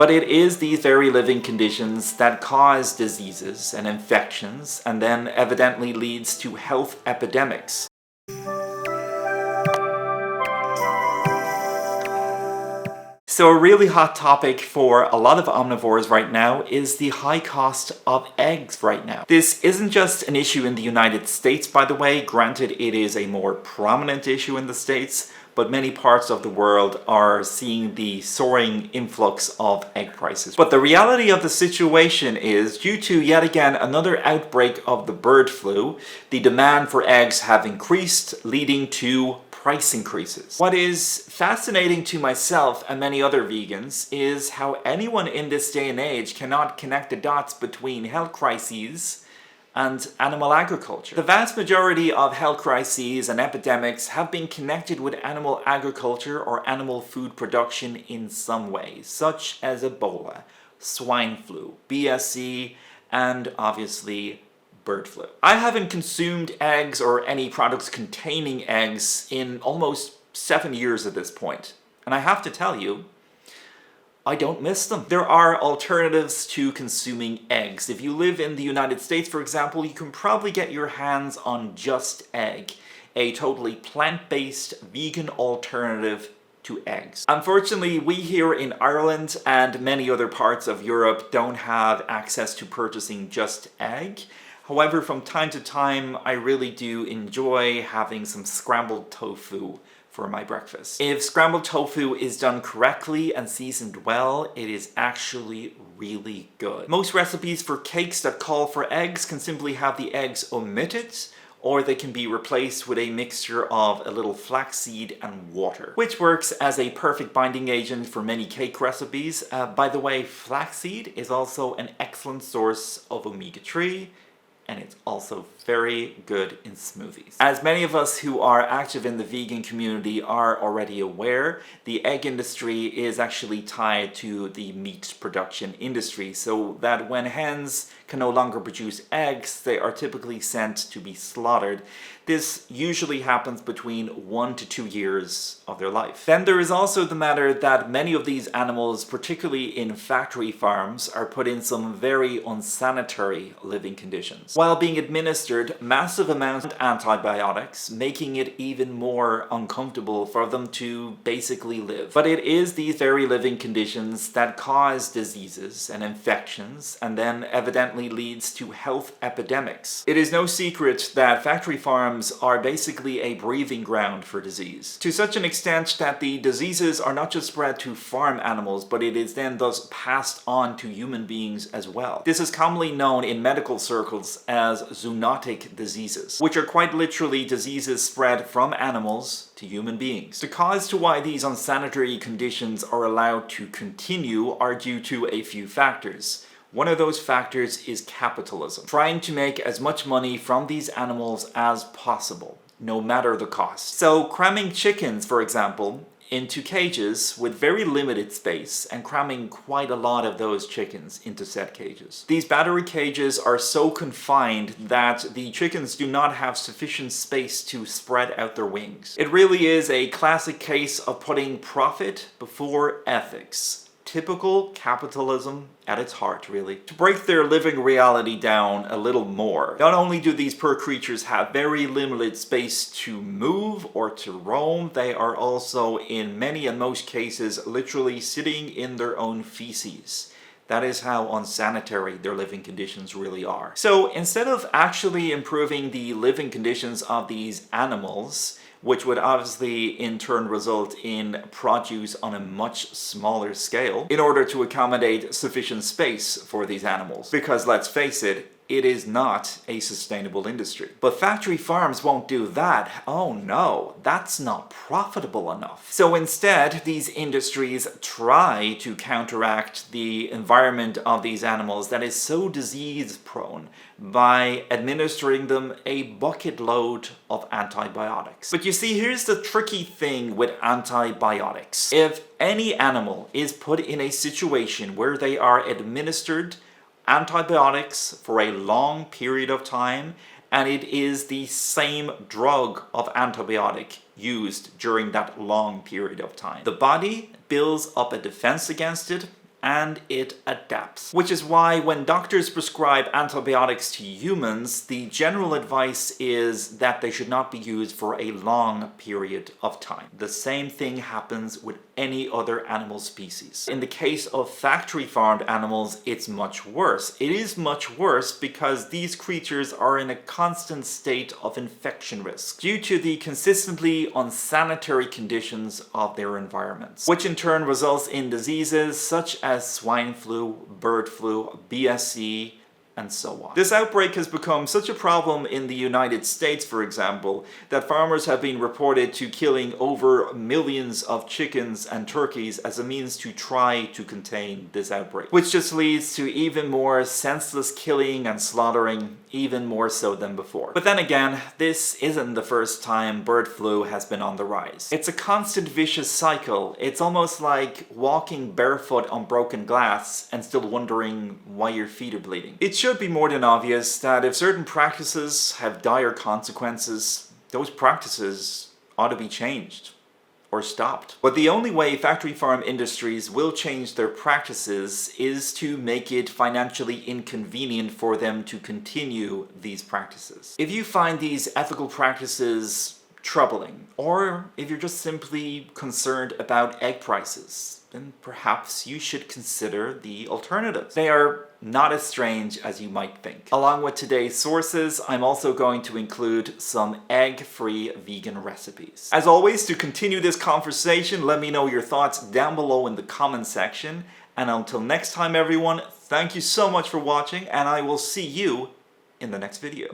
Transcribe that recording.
But it is these very living conditions that cause diseases and infections and then evidently leads to health epidemics. So a really hot topic for a lot of omnivores right now is the high cost of eggs right now. This isn't just an issue in the United States, by the way. Granted, it is a more prominent issue in the States, but many parts of the world are seeing the soaring influx of egg prices. But the reality of the situation is, due to yet again another outbreak of the bird flu, the demand for eggs have increased, leading to price increases. What is fascinating to myself and many other vegans is how anyone in this day and age cannot connect the dots between health crises and animal agriculture. The vast majority of health crises and epidemics have been connected with animal agriculture or animal food production in some way, such as Ebola, swine flu, BSE, and obviously bird flu. I haven't consumed eggs or any products containing eggs in almost 7 years at this point. And I have to tell you, I don't miss them. There are alternatives to consuming eggs. If you live in the United States, for example, you can probably get your hands on Just Egg, a totally plant-based vegan alternative to eggs. Unfortunately, we here in Ireland and many other parts of Europe don't have access to purchasing Just Egg. However, from time to time, I really do enjoy having some scrambled tofu for my breakfast. If scrambled tofu is done correctly and seasoned well, it is actually really good. Most recipes for cakes that call for eggs can simply have the eggs omitted, or they can be replaced with a mixture of a little flaxseed and water, which works as a perfect binding agent for many cake recipes. By the way, flaxseed is also an excellent source of omega-3, and it's also very good in smoothies. As many of us who are active in the vegan community are already aware, the egg industry is actually tied to the meat production industry, so that when hens can no longer produce eggs, they are typically sent to be slaughtered. This usually happens between 1 to 2 years of their life. Then there is also the matter that many of these animals, particularly in factory farms, are put in some very unsanitary living conditions, while being administered massive amounts of antibiotics, making it even more uncomfortable for them to basically live. But it is these very living conditions that cause diseases and infections, and then evidently leads to health epidemics. It is no secret that factory farms are basically a breeding ground for disease, to such an extent that the diseases are not just spread to farm animals, but it is then thus passed on to human beings as well. This is commonly known in medical circles as zoonotic diseases, which are quite literally diseases spread from animals to human beings. The cause to why these unsanitary conditions are allowed to continue are due to a few factors. One of those factors is capitalism, trying to make as much money from these animals as possible, no matter the cost. So cramming chickens, for example, into cages with very limited space and cramming quite a lot of those chickens into said cages. These battery cages are so confined that the chickens do not have sufficient space to spread out their wings. It really is a classic case of putting profit before ethics. Typical capitalism at its heart, really. To break their living reality down a little more, not only do these poor creatures have very limited space to move or to roam, they are also, in many and most cases, literally sitting in their own feces. That is how unsanitary their living conditions really are. So instead of actually improving the living conditions of these animals, which would obviously in turn result in produce on a much smaller scale, in order to accommodate sufficient space for these animals. Because let's face it, it is not a sustainable industry. But factory farms won't do that. Oh no, that's not profitable enough. So instead, these industries try to counteract the environment of these animals that is so disease prone by administering them a bucket load of antibiotics. But you see, here's the tricky thing with antibiotics. If any animal is put in a situation where they are administered antibiotics for a long period of time, and it is the same drug of antibiotic used during that long period of time, the body builds up a defense against it, and it adapts. Which is why when doctors prescribe antibiotics to humans, the general advice is that they should not be used for a long period of time. The same thing happens with any other animal species. In the case of factory farmed animals, it's much worse. It is much worse because these creatures are in a constant state of infection risk due to the consistently unsanitary conditions of their environments, which in turn results in diseases such as swine flu, bird flu, BSE, and so on. This outbreak has become such a problem in the United States, for example, that farmers have been reported to killing over millions of chickens and turkeys as a means to try to contain this outbreak, which just leads to even more senseless killing and slaughtering, even more so than before. But then again, this isn't the first time bird flu has been on the rise. It's a constant vicious cycle. It's almost like walking barefoot on broken glass and still wondering why your feet are bleeding. It should be more than obvious that if certain practices have dire consequences, those practices ought to be changed or stopped. But the only way factory farm industries will change their practices is to make it financially inconvenient for them to continue these practices. If you find these ethical practices troubling, or if you're just simply concerned about egg prices, then perhaps you should consider the alternatives. They are not as strange as you might think. Along with today's sources, I'm also going to include some egg-free vegan recipes. As always, to continue this conversation, let me know your thoughts down below in the comment section. And until next time, everyone, thank you so much for watching, and I will see you in the next video.